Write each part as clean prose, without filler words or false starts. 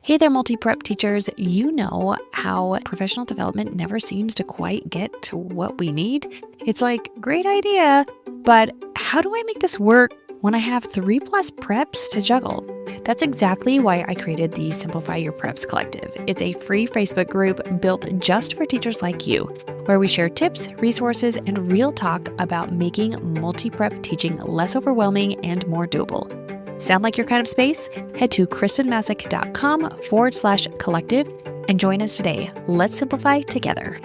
Hey there, multi-prep teachers. You know how professional development never seems to quite get to what we need? It's like, great idea, but how do I make this work when I have 3+ preps to juggle? That's exactly why I created the Simplify Your Preps Collective. It's a free Facebook group built just for teachers like you, where we share tips, resources, and real talk about making multi-prep teaching less overwhelming and more doable. Sound like your kind of space? Head to kristenmasick.com/collective and join us today. Let's simplify together.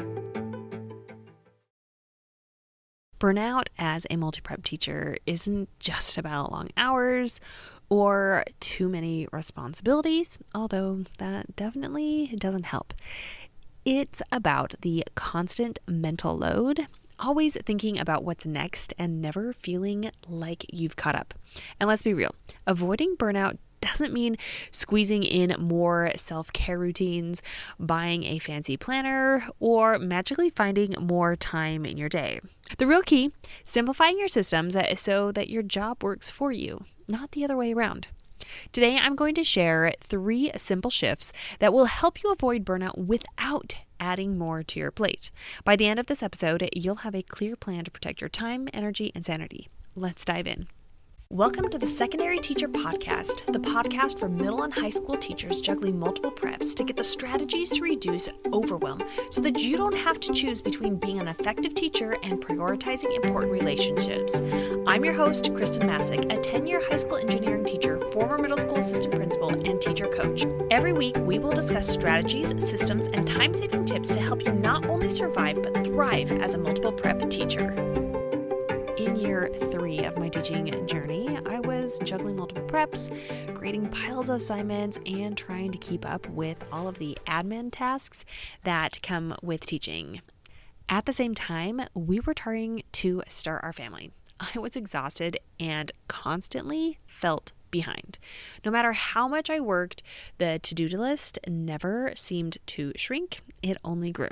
Burnout as a multi-prep teacher isn't just about long hours or too many responsibilities, although that definitely doesn't help. It's about the constant mental load, always thinking about what's next and never feeling like you've caught up. And let's be real, avoiding burnout doesn't mean squeezing in more self-care routines, buying a fancy planner, or magically finding more time in your day. The real key, simplifying your systems so that your job works for you, not the other way around. Today, I'm going to share 3 simple shifts that will help you avoid burnout without adding more to your plate. By the end of this episode, you'll have a clear plan to protect your time, energy, and sanity. Let's dive in. Welcome to the Secondary Teacher Podcast, the podcast for middle and high school teachers juggling multiple preps to get the strategies to reduce overwhelm so that you don't have to choose between being an effective teacher and prioritizing important relationships. I'm your host, Kristen Masick, a 10-year high school engineering teacher, former middle school assistant principal, and teacher coach. Every week, we will discuss strategies, systems, and time-saving tips to help you not only survive but thrive as a multiple prep teacher. In year 3 of my teaching journey, I was juggling multiple preps, grading piles of assignments, and trying to keep up with all of the admin tasks that come with teaching. At the same time, we were trying to start our family. I was exhausted and constantly felt behind. No matter how much I worked, the to-do list never seemed to shrink. It only grew.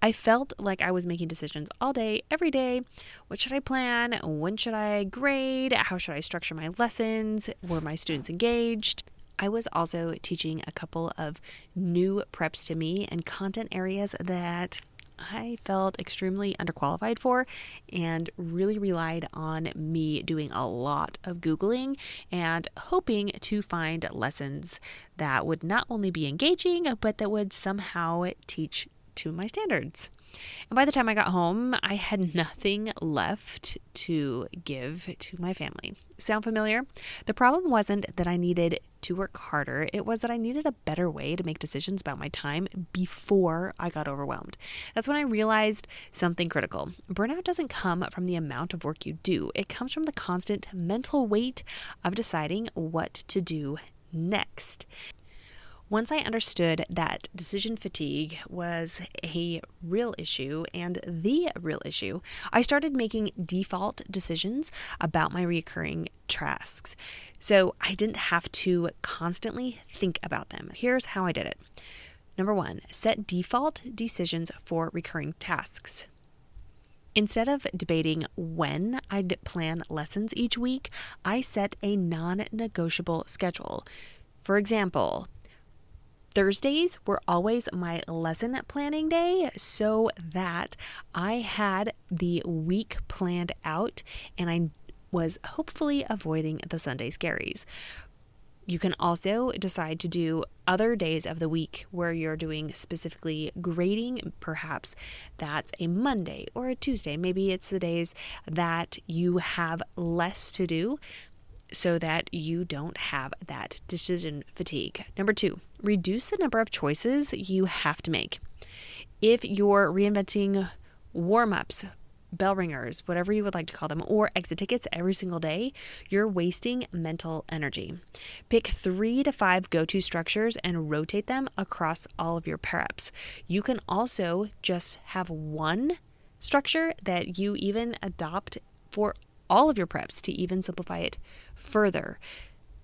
I felt like I was making decisions all day, every day. What should I plan? When should I grade? How should I structure my lessons? Were my students engaged? I was also teaching a couple of new preps to me and content areas that I felt extremely underqualified for and really relied on me doing a lot of Googling and hoping to find lessons that would not only be engaging, but that would somehow teach to my standards. And by the time I got home, I had nothing left to give to my family. Sound familiar? The problem wasn't that I needed to work harder. It was that I needed a better way to make decisions about my time before I got overwhelmed. That's when I realized something critical. Burnout doesn't come from the amount of work you do. It comes from the constant mental weight of deciding what to do next. Once I understood that decision fatigue was a real issue and the real issue, I started making default decisions about my recurring tasks. So I didn't have to constantly think about them. Here's how I did it. Number 1, set default decisions for recurring tasks. Instead of debating when I'd plan lessons each week, I set a non-negotiable schedule. For example, Thursdays were always my lesson planning day so that I had the week planned out and I was hopefully avoiding the Sunday scaries. You can also decide to do other days of the week where you're doing specifically grading. Perhaps that's a Monday or a Tuesday. Maybe it's the days that you have less to do, so that you don't have that decision fatigue. Number 2, reduce the number of choices you have to make. If you're reinventing warm-ups, bell ringers, whatever you would like to call them, or exit tickets every single day, you're wasting mental energy. Pick 3 to 5 go-to structures and rotate them across all of your preps. You can also just have one structure that you even adopt for all of your preps to even simplify it further.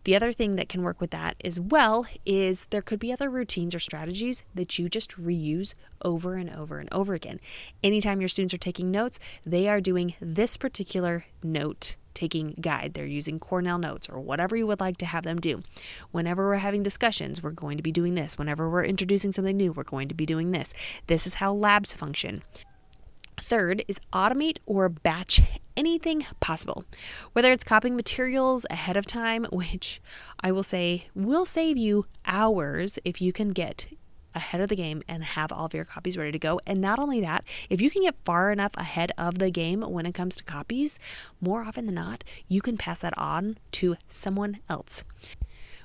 The other thing that can work with that as well is there could be other routines or strategies that you just reuse over and over and over again. Anytime your students are taking notes, they are doing this particular note taking guide. They're using Cornell notes or whatever you would like to have them do. Whenever we're having discussions, we're going to be doing this. Whenever we're introducing something new, we're going to be doing this. This is how labs function. Third is automate or batch anything possible. Whether it's copying materials ahead of time, which I will say will save you hours if you can get ahead of the game and have all of your copies ready to go. And not only that, if you can get far enough ahead of the game when it comes to copies, more often than not, you can pass that on to someone else.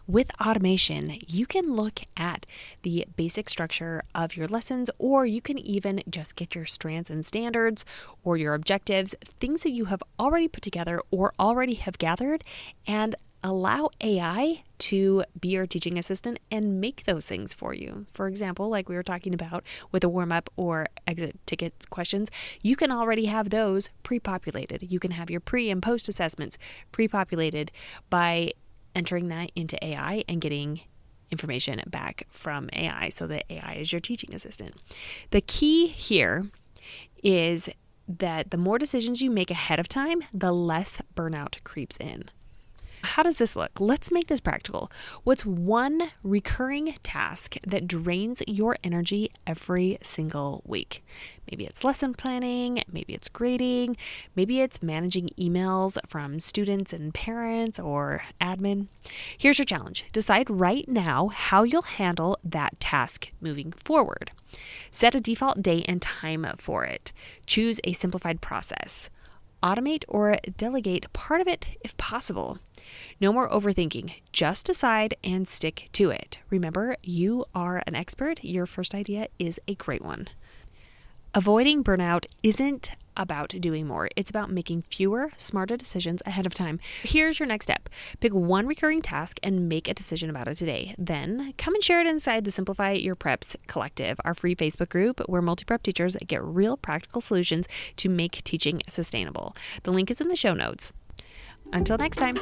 With automation, you can look at the basic structure of your lessons, or you can even just get your strands and standards or your objectives, things that you have already put together or already have gathered, and allow AI to be your teaching assistant and make those things for you. For example, like we were talking about with a warm-up or exit ticket questions, you can already have those pre-populated. You can have your pre and post assessments pre-populated by entering that into AI and getting information back from AI so that AI is your teaching assistant. The key here is that the more decisions you make ahead of time, the less burnout creeps in. How does this look? Let's make this practical. What's one recurring task that drains your energy every single week? Maybe it's lesson planning, maybe it's grading, maybe it's managing emails from students and parents or admin. Here's your challenge. Decide right now how you'll handle that task moving forward. Set a default day and time for it. Choose a simplified process. Automate or delegate part of it if possible. No more overthinking. Just decide and stick to it. Remember, you are an expert. Your first idea is a great one. Avoiding burnout isn't about doing more. It's about making fewer, smarter decisions ahead of time. Here's your next step. Pick one recurring task and make a decision about it today. Then come and share it inside the Simplify Your Preps Collective, our free Facebook group where multi-prep teachers get real practical solutions to make teaching sustainable. The link is in the show notes. Until next time.